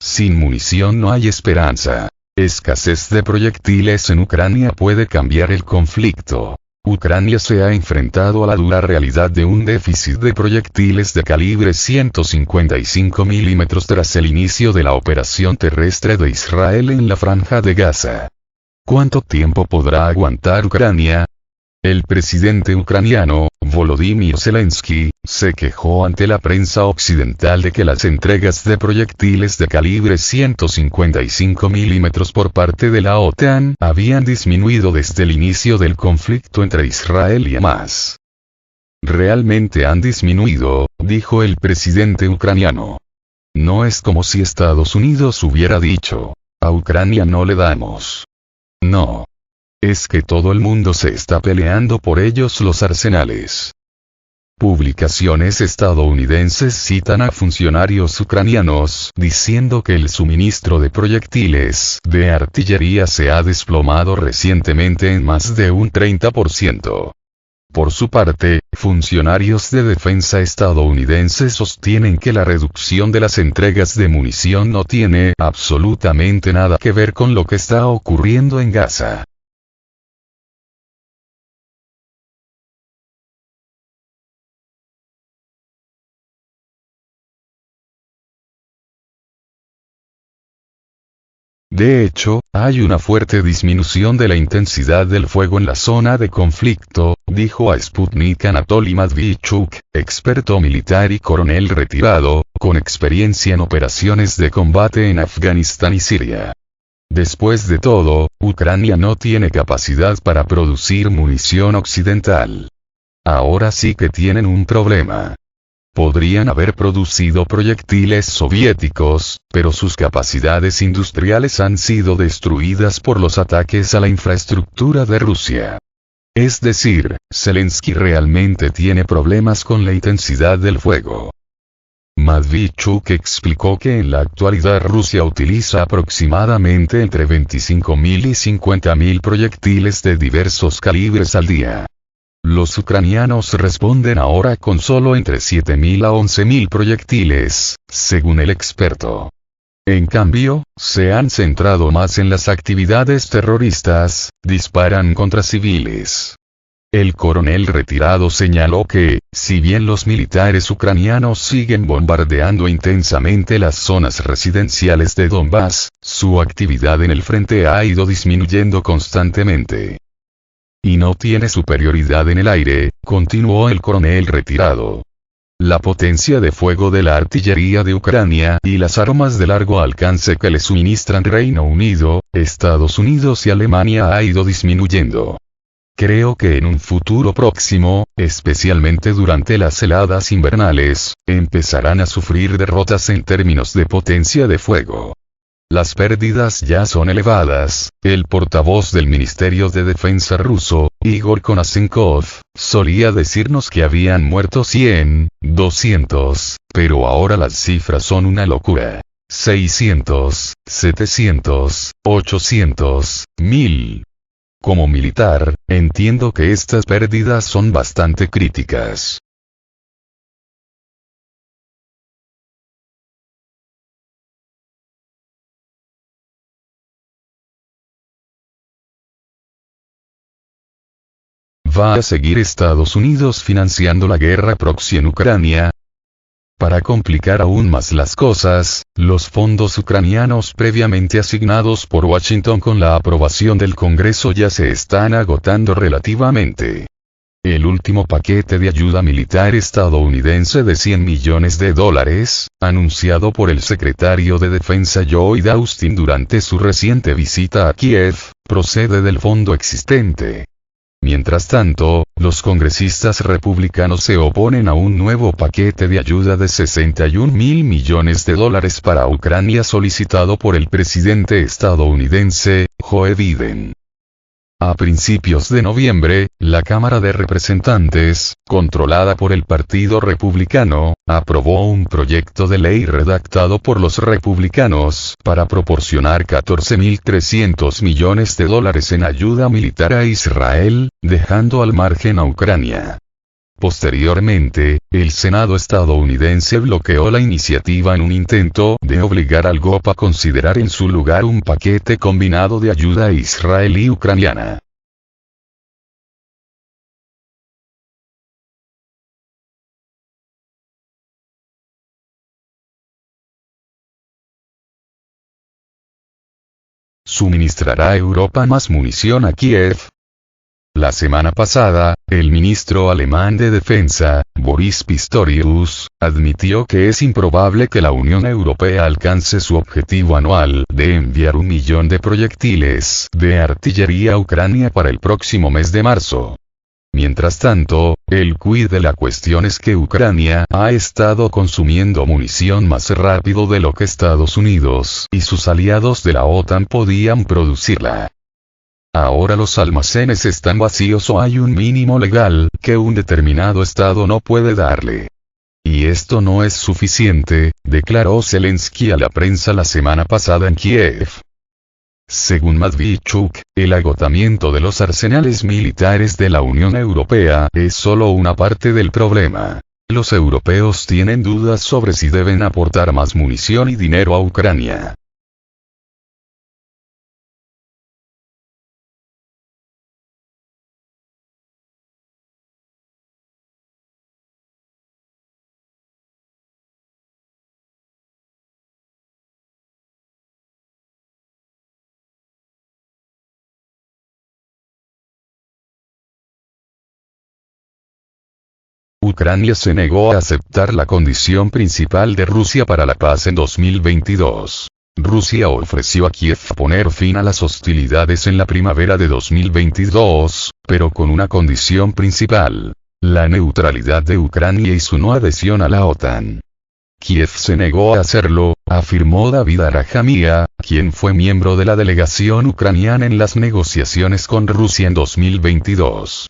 Sin munición no hay esperanza. Escasez de proyectiles en Ucrania puede cambiar el conflicto. Ucrania se ha enfrentado a la dura realidad de un déficit de proyectiles de calibre 155 milímetros tras el inicio de la operación terrestre de Israel en la Franja de Gaza. ¿Cuánto tiempo podrá aguantar Ucrania? El presidente ucraniano, Volodymyr Zelensky, se quejó ante la prensa occidental de que las entregas de proyectiles de calibre 155 milímetros por parte de la OTAN habían disminuido desde el inicio del conflicto entre Israel y Hamás. Realmente han disminuido, dijo el presidente ucraniano. No es como si Estados Unidos hubiera dicho, a Ucrania no le damos. No. Es que todo el mundo se está peleando por ellos los arsenales. Publicaciones estadounidenses citan a funcionarios ucranianos diciendo que el suministro de proyectiles de artillería se ha desplomado recientemente en más de un 30%. Por su parte, funcionarios de defensa estadounidenses sostienen que la reducción de las entregas de munición no tiene absolutamente nada que ver con lo que está ocurriendo en Gaza. De hecho, hay una fuerte disminución de la intensidad del fuego en la zona de conflicto, dijo a Sputnik Anatoly Matvichuk, experto militar y coronel retirado, con experiencia en operaciones de combate en Afganistán y Siria. Después de todo, Ucrania no tiene capacidad para producir munición occidental. Ahora sí que tienen un problema. Podrían haber producido proyectiles soviéticos, pero sus capacidades industriales han sido destruidas por los ataques a la infraestructura de Rusia. Es decir, Zelensky realmente tiene problemas con la intensidad del fuego. Matvichuk explicó que en la actualidad Rusia utiliza aproximadamente entre 25.000 y 50.000 proyectiles de diversos calibres al día. Los ucranianos responden ahora con solo entre 7.000 a 11.000 proyectiles, según el experto. En cambio, se han centrado más en las actividades terroristas, disparan contra civiles. El coronel retirado señaló que, si bien los militares ucranianos siguen bombardeando intensamente las zonas residenciales de Donbass, su actividad en el frente ha ido disminuyendo constantemente. Y no tiene superioridad en el aire, continuó el coronel retirado. La potencia de fuego de la artillería de Ucrania y las armas de largo alcance que le suministran Reino Unido, Estados Unidos y Alemania ha ido disminuyendo. Creo que en un futuro próximo, especialmente durante las heladas invernales, empezarán a sufrir derrotas en términos de potencia de fuego. Las pérdidas ya son elevadas. El portavoz del Ministerio de Defensa ruso, Igor Konashenkov, solía decirnos que habían muerto 100, 200, pero ahora las cifras son una locura. 600, 700, 800, 1000. Como militar, entiendo que estas pérdidas son bastante críticas. ¿Va a seguir Estados Unidos financiando la guerra proxy en Ucrania? Para complicar aún más las cosas, los fondos ucranianos previamente asignados por Washington con la aprobación del Congreso ya se están agotando relativamente. El último paquete de ayuda militar estadounidense de $100 millones, anunciado por el secretario de Defensa Lloyd Austin durante su reciente visita a Kiev, procede del fondo existente. Mientras tanto, los congresistas republicanos se oponen a un nuevo paquete de ayuda de $61 mil millones para Ucrania solicitado por el presidente estadounidense, Joe Biden. A principios de noviembre, la Cámara de Representantes, controlada por el Partido Republicano, aprobó un proyecto de ley redactado por los republicanos para proporcionar $14.300 millones en ayuda militar a Israel, dejando al margen a Ucrania. Posteriormente, el Senado estadounidense bloqueó la iniciativa en un intento de obligar al GOP a considerar en su lugar un paquete combinado de ayuda israelí-ucraniana. ¿Suministrará Europa más munición a Kiev? La semana pasada, el ministro alemán de Defensa, Boris Pistorius, admitió que es improbable que la Unión Europea alcance su objetivo anual de enviar 1 millón de proyectiles de artillería a Ucrania para el próximo mes de marzo. Mientras tanto, el quid de la cuestión es que Ucrania ha estado consumiendo munición más rápido de lo que Estados Unidos y sus aliados de la OTAN podían producirla. Ahora los almacenes están vacíos o hay un mínimo legal que un determinado estado no puede darle. Y esto no es suficiente, declaró Zelensky a la prensa la semana pasada en Kiev. Según Medvedchuk, el agotamiento de los arsenales militares de la Unión Europea es solo una parte del problema. Los europeos tienen dudas sobre si deben aportar más munición y dinero a Ucrania. Ucrania se negó a aceptar la condición principal de Rusia para la paz en 2022. Rusia ofreció a Kiev poner fin a las hostilidades en la primavera de 2022, pero con una condición principal: la neutralidad de Ucrania y su no adhesión a la OTAN. Kiev se negó a hacerlo, afirmó David Arajamia, quien fue miembro de la delegación ucraniana en las negociaciones con Rusia en 2022.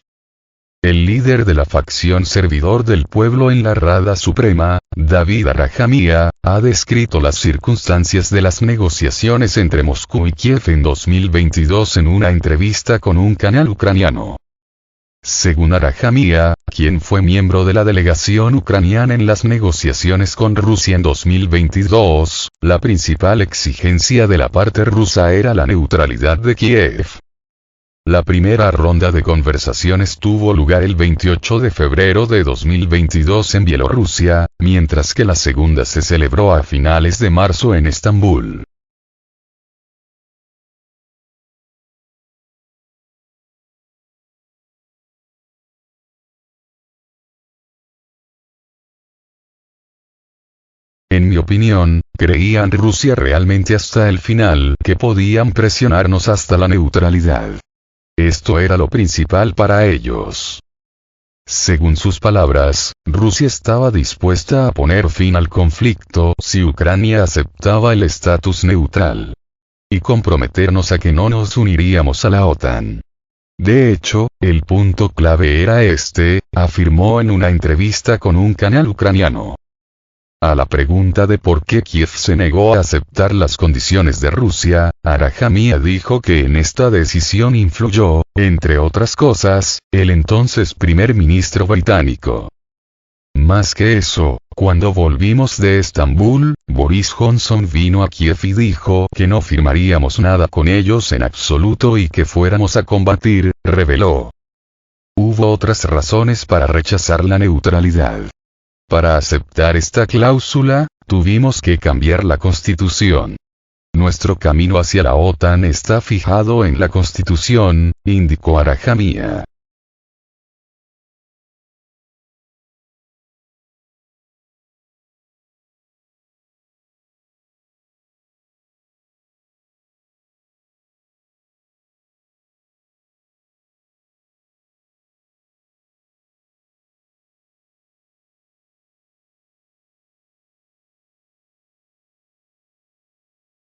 El líder de la facción Servidor del Pueblo en la Rada Suprema, David Arajamia, ha descrito las circunstancias de las negociaciones entre Moscú y Kiev en 2022 en una entrevista con un canal ucraniano. Según Arajamia, quien fue miembro de la delegación ucraniana en las negociaciones con Rusia en 2022, la principal exigencia de la parte rusa era la neutralidad de Kiev. La primera ronda de conversaciones tuvo lugar el 28 de febrero de 2022 en Bielorrusia, mientras que la segunda se celebró a finales de marzo en Estambul. En mi opinión, creían Rusia realmente hasta el final que podían presionarnos hasta la neutralidad. Esto era lo principal para ellos. Según sus palabras, Rusia estaba dispuesta a poner fin al conflicto si Ucrania aceptaba el estatus neutral. Y comprometernos a que no nos uniríamos a la OTAN. De hecho, el punto clave era este, afirmó en una entrevista con un canal ucraniano. A la pregunta de por qué Kiev se negó a aceptar las condiciones de Rusia, Arajamia dijo que en esta decisión influyó, entre otras cosas, el entonces primer ministro británico. Más que eso, cuando volvimos de Estambul, Boris Johnson vino a Kiev y dijo que no firmaríamos nada con ellos en absoluto y que fuéramos a combatir, reveló. Hubo otras razones para rechazar la neutralidad. Para aceptar esta cláusula, tuvimos que cambiar la Constitución. Nuestro camino hacia la OTAN está fijado en la Constitución, indicó Arajamia.